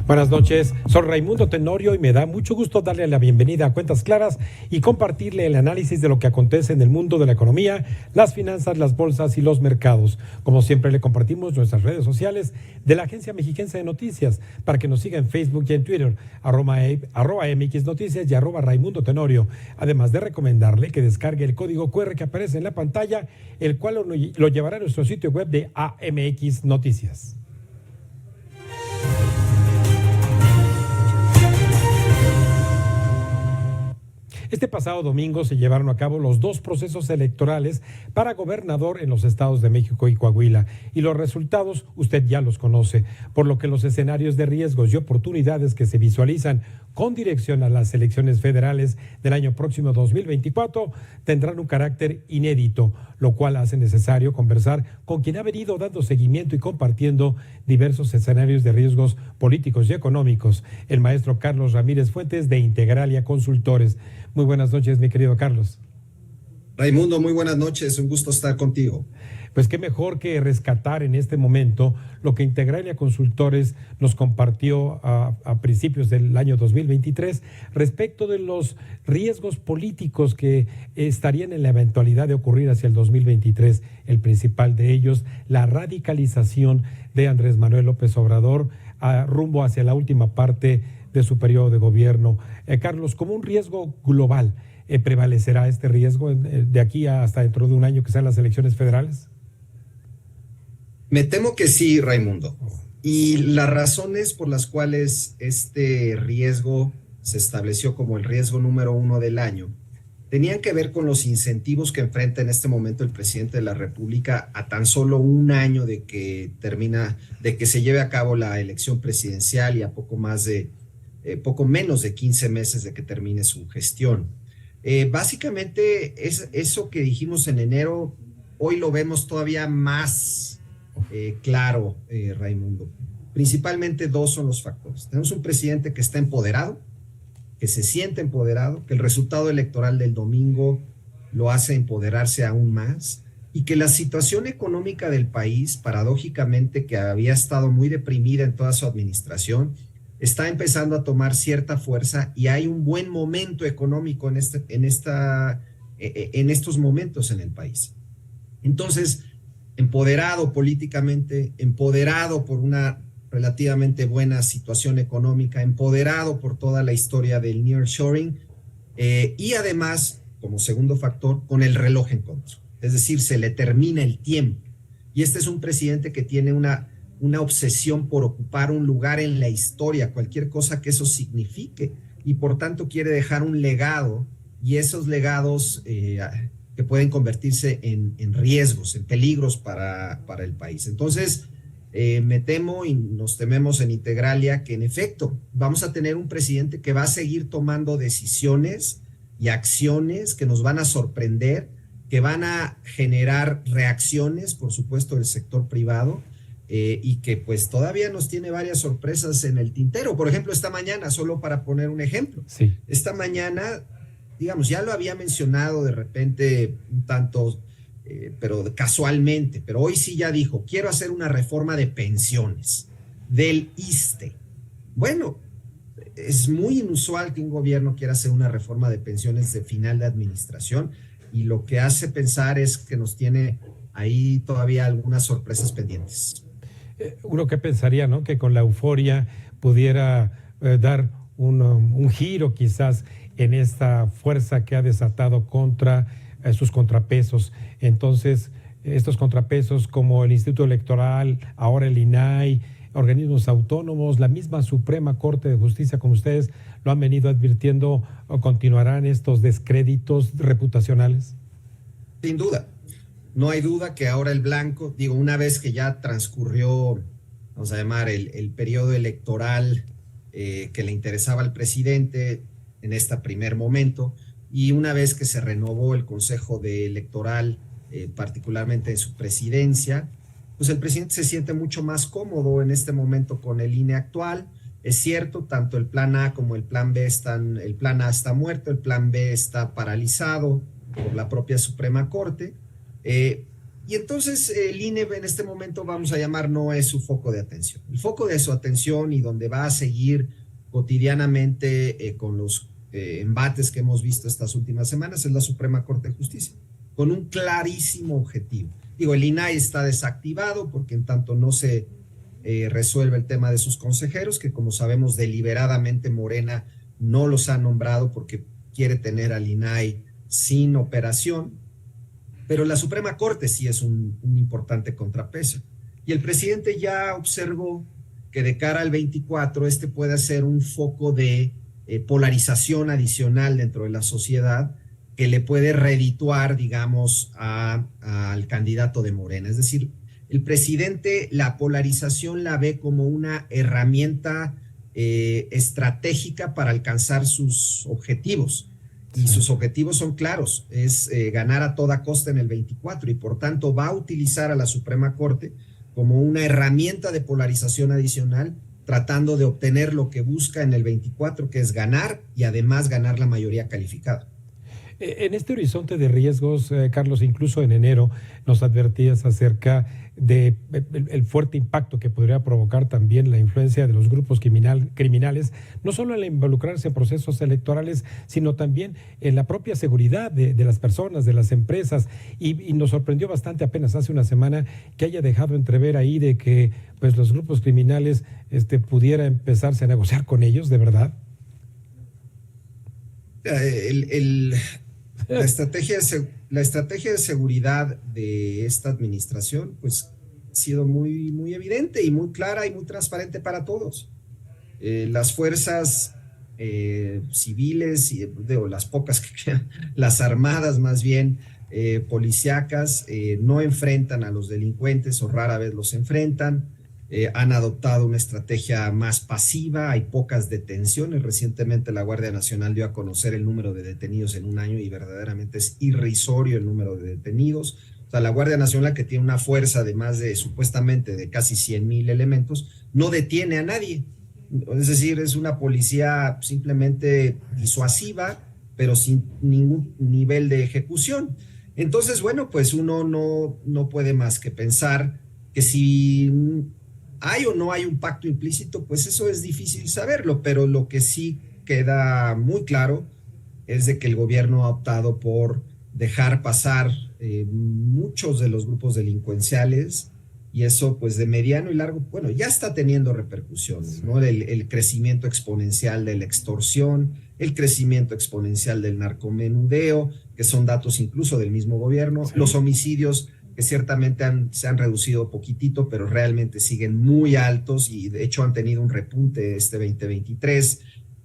Buenas noches, soy Raimundo Tenorio y me da mucho gusto darle la bienvenida a Cuentas Claras y compartirle el análisis de lo que acontece en el mundo de la economía, las finanzas, las bolsas y los mercados. Como siempre le compartimos nuestras redes sociales de la Agencia Mexiquense de Noticias para que nos siga en Facebook y en Twitter, arroba MX Noticias y arroba Raimundo Tenorio. Además de recomendarle que descargue el código QR que aparece en la pantalla, el cual lo llevará a nuestro sitio web de AMX Noticias. Este pasado domingo se llevaron a cabo los dos procesos electorales para gobernador en los estados de México y Coahuila, y los resultados usted ya los conoce, por lo que los escenarios de riesgos y oportunidades que se visualizan con dirección a las elecciones federales del año próximo 2024 tendrán un carácter inédito, lo cual hace necesario conversar con quien ha venido dando seguimiento y compartiendo diversos escenarios de riesgos políticos y económicos, el maestro Carlos Ramírez Fuentes de Integralia Consultores. Muy buenas noches, mi querido Carlos. Raimundo, muy buenas noches, un gusto estar contigo. Pues qué mejor que rescatar en este momento lo que Integralia Consultores nos compartió a principios del año 2023 respecto de los riesgos políticos que estarían en la eventualidad de ocurrir hacia el 2023. El principal de ellos, la radicalización de Andrés Manuel López Obrador rumbo hacia la última parte de su periodo de gobierno. Carlos, como un riesgo global, ¿prevalecerá este riesgo de aquí hasta dentro de un año que sean las elecciones federales? Me temo que sí, Raimundo. Y las razones por las cuales este riesgo se estableció como el riesgo número 1 del año tenían que ver con los incentivos que enfrenta en este momento el presidente de la República a tan solo un año de que se lleve a cabo la elección presidencial y a poco menos de 15 meses de que termine su gestión. Básicamente es eso que dijimos en enero, hoy lo vemos todavía más claro, Raimundo. Principalmente dos son los factores. Tenemos un presidente que está empoderado, que se siente empoderado, que el resultado electoral del domingo lo hace empoderarse aún más, y que la situación económica del país, paradójicamente, que había estado muy deprimida en toda su administración, está empezando a tomar cierta fuerza y hay un buen momento económico en estos momentos en el país. Entonces, empoderado políticamente, empoderado por una relativamente buena situación económica, empoderado por toda la historia del nearshoring, y además, como segundo factor, con el reloj en contra. Es decir, se le termina el tiempo. Y este es un presidente que tiene una obsesión por ocupar un lugar en la historia, cualquier cosa que eso signifique, y por tanto quiere dejar un legado, y esos legados que pueden convertirse en riesgos, en peligros para el país. Entonces, me temo y nos tememos en Integralia que en efecto vamos a tener un presidente que va a seguir tomando decisiones y acciones que nos van a sorprender, que van a generar reacciones, por supuesto, del sector privado, y que pues todavía nos tiene varias sorpresas en el tintero. Por ejemplo, esta mañana, solo para poner un ejemplo, sí. Esta mañana, digamos, ya lo había mencionado de repente un tanto, pero casualmente, pero hoy sí ya dijo, quiero hacer una reforma de pensiones del ISSSTE. Bueno, es muy inusual que un gobierno quiera hacer una reforma de pensiones de final de administración, y lo que hace pensar es que nos tiene ahí todavía algunas sorpresas pendientes. Uno que pensaría, ¿no?, que con la euforia pudiera dar un giro quizás en esta fuerza que ha desatado contra sus contrapesos. Entonces, estos contrapesos como el Instituto Electoral, ahora el INAI, organismos autónomos, la misma Suprema Corte de Justicia, como ustedes lo han venido advirtiendo, ¿continuarán estos descréditos reputacionales? Sin duda. No hay duda que ahora el blanco, una vez que ya transcurrió, vamos a llamar, el periodo electoral que le interesaba al presidente en este primer momento, y una vez que se renovó el Consejo Electoral, particularmente en su presidencia, pues el presidente se siente mucho más cómodo en este momento con el INE actual. Es cierto, tanto el plan A como el plan B el plan A está muerto, el plan B está paralizado por la propia Suprema Corte, Y entonces el INE en este momento, vamos a llamar, no es su foco de atención. El foco de su atención y donde va a seguir cotidianamente con los embates que hemos visto estas últimas semanas es la Suprema Corte de Justicia, con un clarísimo objetivo. Digo, el INAI está desactivado porque en tanto no se resuelve el tema de sus consejeros, que como sabemos deliberadamente Morena no los ha nombrado porque quiere tener al INAI sin operación. Pero la Suprema Corte sí es un importante contrapeso. Y el presidente ya observó que de cara al 24 este puede ser un foco de polarización adicional dentro de la sociedad que le puede redituar, digamos, al candidato de Morena. Es decir, el presidente la polarización la ve como una herramienta estratégica para alcanzar sus objetivos. Y sus objetivos son claros, es ganar a toda costa en el 24 y por tanto va a utilizar a la Suprema Corte como una herramienta de polarización adicional, tratando de obtener lo que busca en el 24, que es ganar y además ganar la mayoría calificada. En este horizonte de riesgos, Carlos, incluso en enero nos advertías acerca de el fuerte impacto que podría provocar también la influencia de los grupos criminales, no solo al involucrarse en procesos electorales, sino también en la propia seguridad de las personas, de las empresas. Y nos sorprendió bastante apenas hace una semana que haya dejado entrever ahí de que pues, los grupos criminales pudiera empezarse a negociar con ellos, ¿de verdad? La estrategia de seguridad de esta administración, pues, ha sido muy, muy evidente y muy clara y muy transparente para todos. Las fuerzas civiles, o las pocas que quedan, las armadas más bien, policíacas, no enfrentan a los delincuentes o rara vez los enfrentan. Han adoptado una estrategia más pasiva, hay pocas detenciones. Recientemente la Guardia Nacional dio a conocer el número de detenidos en un año y verdaderamente es irrisorio el número de detenidos. O sea, la Guardia Nacional, que tiene una fuerza de más de, supuestamente, de casi 100,000 elementos, no detiene a nadie. Es decir, es una policía simplemente disuasiva, pero sin ningún nivel de ejecución. Entonces, bueno, pues uno no puede más que pensar que si hay o no hay un pacto implícito, pues eso es difícil saberlo, pero lo que sí queda muy claro es de que el gobierno ha optado por dejar pasar muchos de los grupos delincuenciales y eso pues de mediano y largo, bueno, ya está teniendo repercusiones, ¿no? El crecimiento exponencial de la extorsión, el crecimiento exponencial del narcomenudeo, que son datos incluso del mismo gobierno, sí. Los homicidios que ciertamente se han reducido poquitito, pero realmente siguen muy altos y de hecho han tenido un repunte este 2023.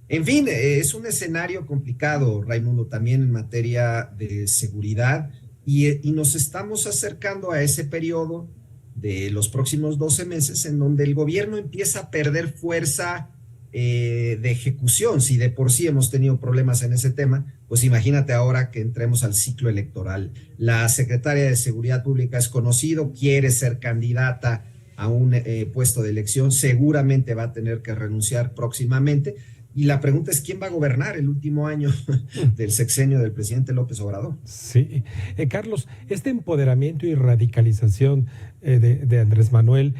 En fin, es un escenario complicado, Raimundo, también en materia de seguridad y nos estamos acercando a ese periodo de los próximos 12 meses en donde el gobierno empieza a perder fuerza de ejecución. Si de por sí hemos tenido problemas en ese tema, pues imagínate ahora que entremos al ciclo electoral. La secretaria de Seguridad Pública es conocido, quiere ser candidata a un puesto de elección, seguramente va a tener que renunciar próximamente. Y la pregunta es, ¿quién va a gobernar el último año del sexenio del presidente López Obrador? Sí. Carlos, este empoderamiento y radicalización de Andrés Manuel,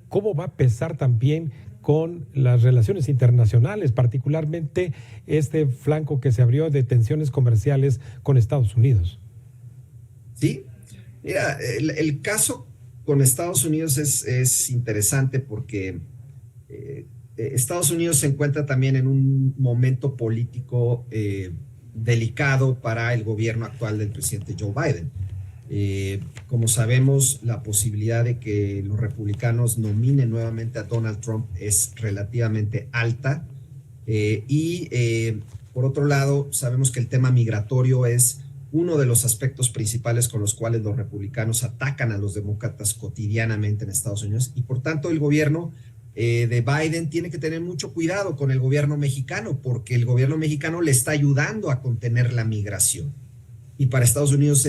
¿cómo va a pesar también con las relaciones internacionales, particularmente este flanco que se abrió de tensiones comerciales con Estados Unidos? Sí, mira, el caso con Estados Unidos es interesante porque Estados Unidos se encuentra también en un momento político delicado para el gobierno actual del presidente Joe Biden. Como sabemos, la posibilidad de que los republicanos nominen nuevamente a Donald Trump es relativamente alta por otro lado, sabemos que el tema migratorio es uno de los aspectos principales con los cuales los republicanos atacan a los demócratas cotidianamente en Estados Unidos y por tanto el gobierno de Biden tiene que tener mucho cuidado con el gobierno mexicano porque el gobierno mexicano le está ayudando a contener la migración y para Estados Unidos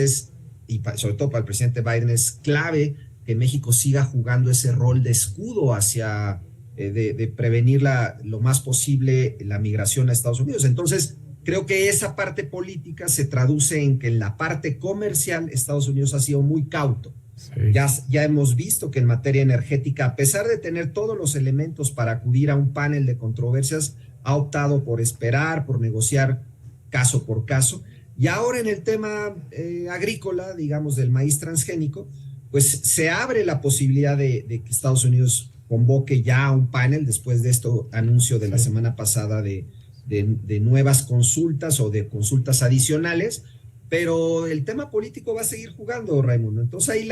sobre todo para el presidente Biden es clave que México siga jugando ese rol de escudo hacia de prevenir lo más posible la migración a Estados Unidos. Entonces, creo que esa parte política se traduce en que en la parte comercial Estados Unidos ha sido muy cauto. Sí. Ya hemos visto que en materia energética, a pesar de tener todos los elementos para acudir a un panel de controversias, ha optado por esperar, por negociar caso por caso. Y ahora en el tema agrícola, digamos, del maíz transgénico, pues se abre la posibilidad de que Estados Unidos convoque ya un panel después de este anuncio de la semana pasada de nuevas consultas o de consultas adicionales, pero el tema político va a seguir jugando, Raimundo. Entonces ahí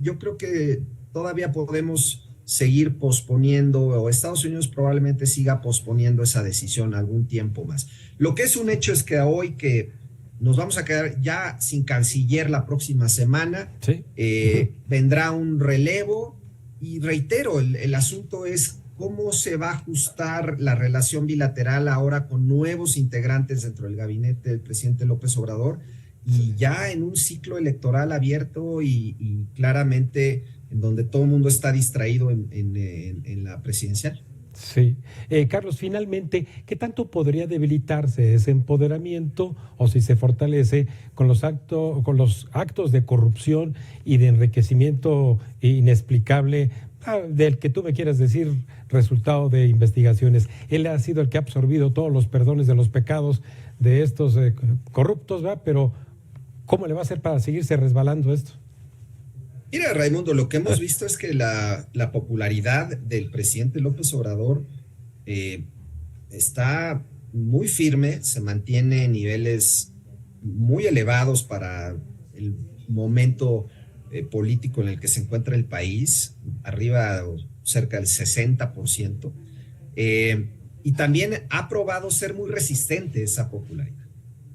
yo creo que todavía podemos seguir posponiendo, o Estados Unidos probablemente siga posponiendo esa decisión algún tiempo más. Lo que es un hecho es que hoy que nos vamos a quedar ya sin canciller la próxima semana, ¿sí? Vendrá un relevo y reitero, el asunto es cómo se va a ajustar la relación bilateral ahora con nuevos integrantes dentro del gabinete del presidente López Obrador y ya en un ciclo electoral abierto y claramente en donde todo el mundo está distraído en la presidencial. Sí. Carlos, finalmente, ¿qué tanto podría debilitarse ese empoderamiento o si se fortalece con los actos de corrupción y de enriquecimiento inexplicable del que tú me quieras decir, resultado de investigaciones? Él ha sido el que ha absorbido todos los perdones de los pecados de estos corruptos, ¿verdad? Pero ¿cómo le va a hacer para seguirse resbalando esto? Mira, Raimundo, lo que hemos visto es que la popularidad del presidente López Obrador está muy firme, se mantiene en niveles muy elevados para el momento político en el que se encuentra el país, arriba o cerca del 60%, y también ha probado ser muy resistente esa popularidad,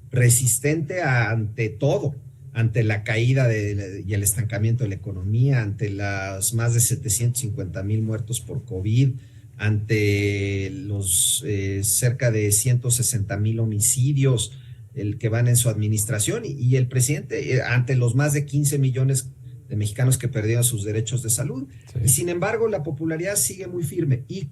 resistente ante todo, ante la caída y el estancamiento de la economía, ante las más de 750,000 muertos por COVID, ante los cerca de 160,000 homicidios que van en su administración y el presidente ante los más de 15 millones de mexicanos que perdieron sus derechos de salud. Sí. Y sin embargo, la popularidad sigue muy firme y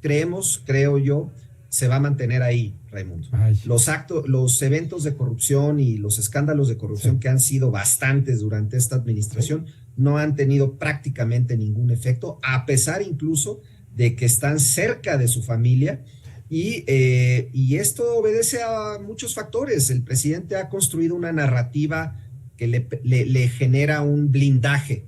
creo yo, se va a mantener ahí, Raimundo. Los eventos de corrupción y los escándalos de corrupción, sí, que han sido bastantes durante esta administración, sí, no han tenido prácticamente ningún efecto, a pesar incluso de que están cerca de su familia y esto obedece a muchos factores. El presidente ha construido una narrativa que le genera un blindaje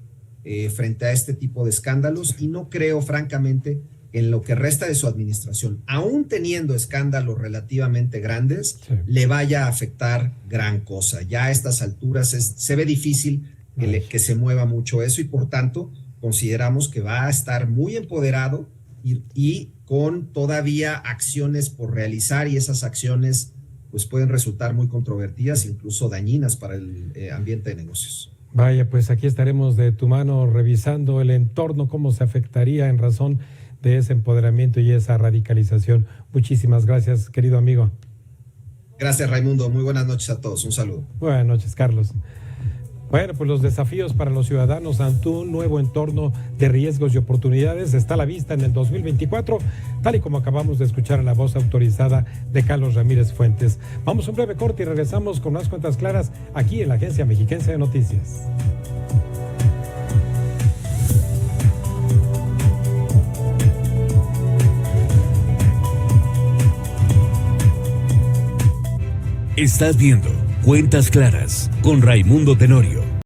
frente a este tipo de escándalos y no creo, francamente, en lo que resta de su administración, aún teniendo escándalos relativamente grandes, sí, le vaya a afectar gran cosa. Ya a estas alturas se ve difícil que se mueva mucho eso y por tanto consideramos que va a estar muy empoderado y con todavía acciones por realizar y esas acciones pues pueden resultar muy controvertidas, incluso dañinas para el ambiente de negocios. Vaya, pues aquí estaremos de tu mano revisando el entorno, cómo se afectaría en razón de ese empoderamiento y esa radicalización. Muchísimas gracias, querido amigo. Gracias, Raimundo. Muy buenas noches a todos. Un saludo. Buenas noches, Carlos. Bueno, pues los desafíos para los ciudadanos ante un nuevo entorno de riesgos y oportunidades está a la vista en el 2024, tal y como acabamos de escuchar a la voz autorizada de Carlos Ramírez Fuentes. Vamos a un breve corte y regresamos con más cuentas claras aquí en la Agencia Mexiquense de Noticias. Estás viendo Cuentas Claras con Raimundo Tenorio.